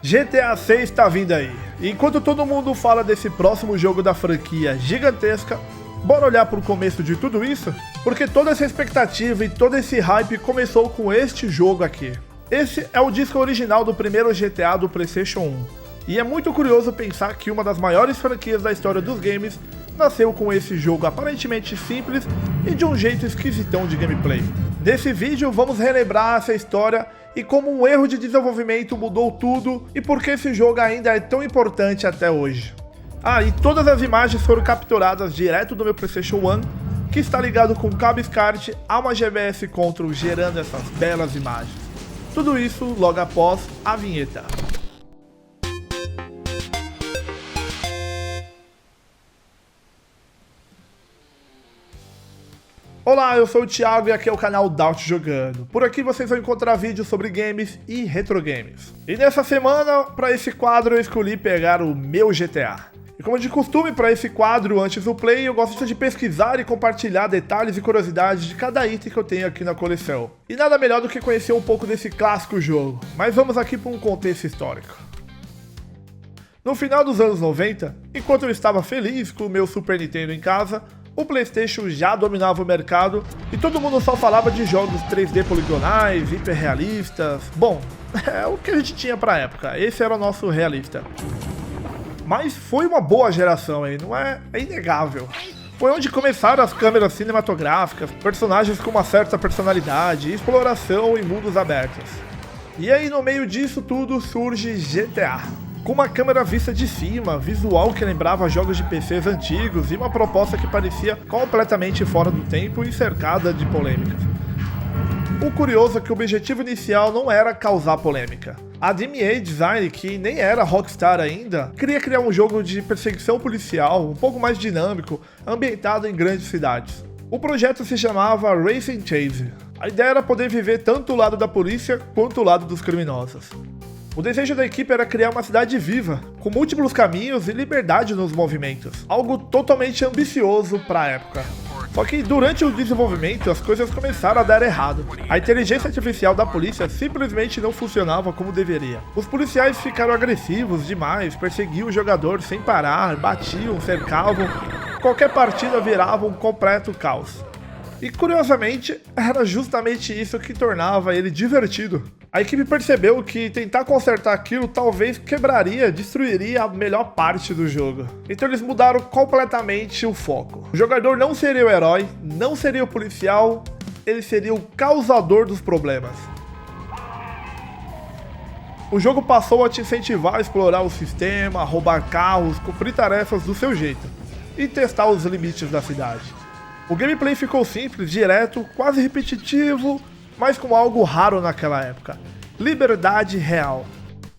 GTA 6 tá vindo aí. E enquanto todo mundo fala desse próximo jogo da franquia gigantesca, bora olhar pro começo de tudo isso? Porque toda essa expectativa e todo esse hype começou com este jogo aqui. Esse é o disco original do primeiro GTA do PlayStation 1. E é muito curioso pensar que uma das maiores franquias da história dos games nasceu com esse jogo aparentemente simples e de um jeito esquisitão de gameplay. Nesse vídeo vamos relembrar essa história e como um erro de desenvolvimento mudou tudo e por que esse jogo ainda é tão importante até hoje. E todas as imagens foram capturadas direto do meu PlayStation 1, que está ligado com cabo SCART a uma GBS Control gerando essas belas imagens. Tudo isso logo após a vinheta. Olá, eu sou o Thiago e aqui é o canal Daut Jogando. Por aqui vocês vão encontrar vídeos sobre games e retro games. E nessa semana, para esse quadro, eu escolhi pegar o meu GTA. E como de costume para esse quadro, antes do play, eu gosto de pesquisar e compartilhar detalhes e curiosidades de cada item que eu tenho aqui na coleção. E nada melhor do que conhecer um pouco desse clássico jogo. Mas vamos aqui para um contexto histórico. No final dos anos 90, enquanto eu estava feliz com o meu Super Nintendo em casa, o PlayStation já dominava o mercado e todo mundo só falava de jogos 3D poligonais, hiperrealistas. Bom, é o que a gente tinha pra época, esse era o nosso realista. Mas foi uma boa geração, hein? Não é inegável. Foi onde começaram as câmeras cinematográficas, personagens com uma certa personalidade, exploração e mundos abertos. E aí no meio disso tudo surge GTA. Com uma câmera vista de cima, visual que lembrava jogos de PCs antigos e uma proposta que parecia completamente fora do tempo e cercada de polêmicas. O curioso é que o objetivo inicial não era causar polêmica. A DMA Design, que nem era Rockstar ainda, queria criar um jogo de perseguição policial um pouco mais dinâmico, ambientado em grandes cidades. O projeto se chamava Racing Chase. A ideia era poder viver tanto o lado da polícia quanto o lado dos criminosos. O desejo da equipe era criar uma cidade viva, com múltiplos caminhos e liberdade nos movimentos, algo totalmente ambicioso para a época. Só que durante o desenvolvimento as coisas começaram a dar errado. A inteligência artificial da polícia simplesmente não funcionava como deveria. Os policiais ficaram agressivos demais, perseguiam o jogador sem parar, batiam, cercavam. Qualquer partida virava um completo caos. E curiosamente, era justamente isso que tornava ele divertido. A equipe percebeu que tentar consertar aquilo talvez quebraria, destruiria a melhor parte do jogo. Então eles mudaram completamente o foco. O jogador não seria o herói, não seria o policial, ele seria o causador dos problemas. O jogo passou a te incentivar a explorar o sistema, roubar carros, cumprir tarefas do seu jeito e testar os limites da cidade. O gameplay ficou simples, direto, quase repetitivo, mas com algo raro naquela época: liberdade real.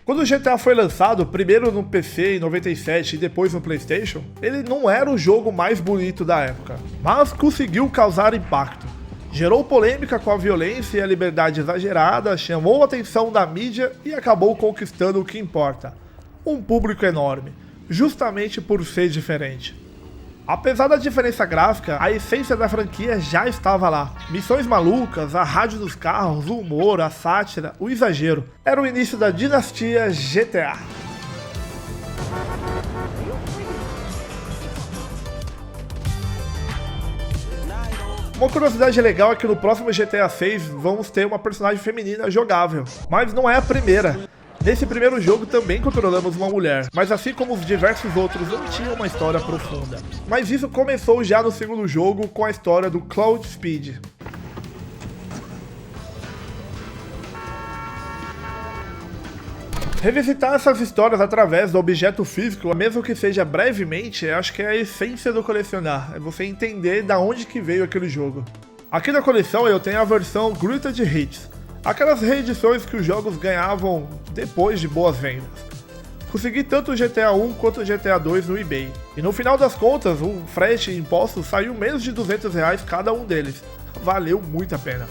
Quando o GTA foi lançado, primeiro no PC em 97 e depois no PlayStation, ele não era o jogo mais bonito da época, mas conseguiu causar impacto. Gerou polêmica com a violência e a liberdade exagerada, chamou a atenção da mídia e acabou conquistando o que importa: um público enorme, justamente por ser diferente. Apesar da diferença gráfica, a essência da franquia já estava lá. Missões malucas, a rádio dos carros, o humor, a sátira, o exagero. Era o início da dinastia GTA. Uma curiosidade legal é que no próximo GTA 6 vamos ter uma personagem feminina jogável, mas não é a primeira. Nesse primeiro jogo também controlamos uma mulher, mas assim como os diversos outros não tinha uma história profunda. Mas isso começou já no segundo jogo com a história do Cloud Speed. Revisitar essas histórias através do objeto físico, mesmo que seja brevemente, acho que é a essência do colecionar, é você entender da onde que veio aquele jogo. Aqui na coleção eu tenho a versão Greatest Hits, aquelas reedições que os jogos ganhavam depois de boas vendas. Consegui tanto o GTA 1 quanto o GTA 2 no eBay. E no final das contas, o frete e impostos saiu menos de R$200 cada um deles. Valeu muito a pena.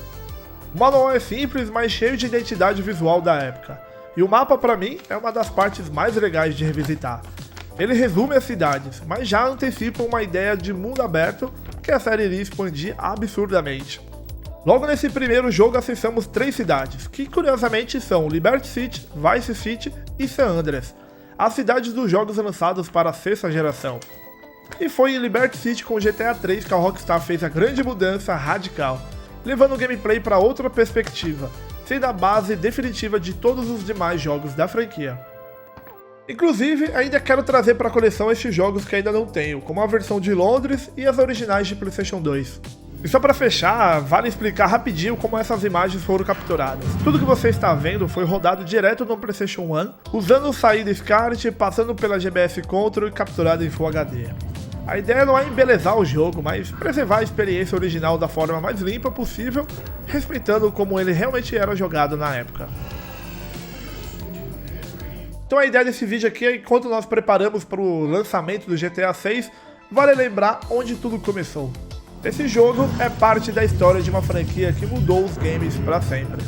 O manual é simples, mas cheio de identidade visual da época. E o mapa pra mim é uma das partes mais legais de revisitar. Ele resume as cidades, mas já antecipa uma ideia de mundo aberto que a série iria expandir absurdamente. Logo nesse primeiro jogo acessamos 3 cidades, que curiosamente são Liberty City, Vice City e San Andreas, as cidades dos jogos lançados para a sexta geração. E foi em Liberty City com GTA 3 que a Rockstar fez a grande mudança radical, levando o gameplay para outra perspectiva, sendo a base definitiva de todos os demais jogos da franquia. Inclusive, ainda quero trazer para a coleção estes jogos que ainda não tenho, como a versão de Londres e as originais de PlayStation 2. E só para fechar, vale explicar rapidinho como essas imagens foram capturadas. Tudo que você está vendo foi rodado direto no PlayStation 1, usando saída SCART, passando pela GBS Control e capturado em Full HD. A ideia não é embelezar o jogo, mas preservar a experiência original da forma mais limpa possível, respeitando como ele realmente era jogado na época. Então a ideia desse vídeo aqui é, enquanto nós preparamos para o lançamento do GTA 6, vale lembrar onde tudo começou. Esse jogo é parte da história de uma franquia que mudou os games para sempre.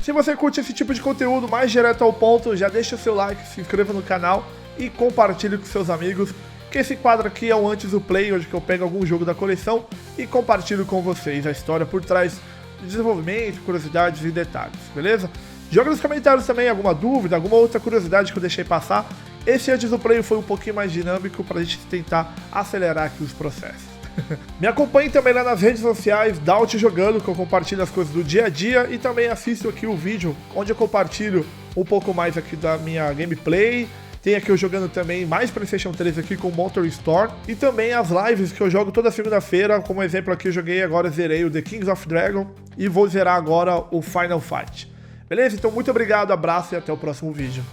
Se você curte esse tipo de conteúdo mais direto ao ponto, já deixa o seu like, se inscreva no canal e compartilhe com seus amigos, que esse quadro aqui é o Antes do Play, onde eu pego algum jogo da coleção e compartilho com vocês a história por trás do desenvolvimento, curiosidades e detalhes, beleza? Joga nos comentários também alguma dúvida, alguma outra curiosidade que eu deixei passar. Esse Antes do Play foi um pouquinho mais dinâmico para a gente tentar acelerar aqui os processos. Me acompanhe também lá nas redes sociais, Daut Jogando, que eu compartilho as coisas do dia a dia, e também assisto aqui o vídeo onde eu compartilho um pouco mais aqui da minha gameplay. Tem aqui eu jogando também mais PlayStation 3 aqui com o Motor Store, e também as lives que eu jogo toda segunda-feira. Como exemplo aqui eu joguei agora, zerei o The Kings of Dragon e vou zerar agora o Final Fight. Beleza? Então muito obrigado, abraço e até o próximo vídeo.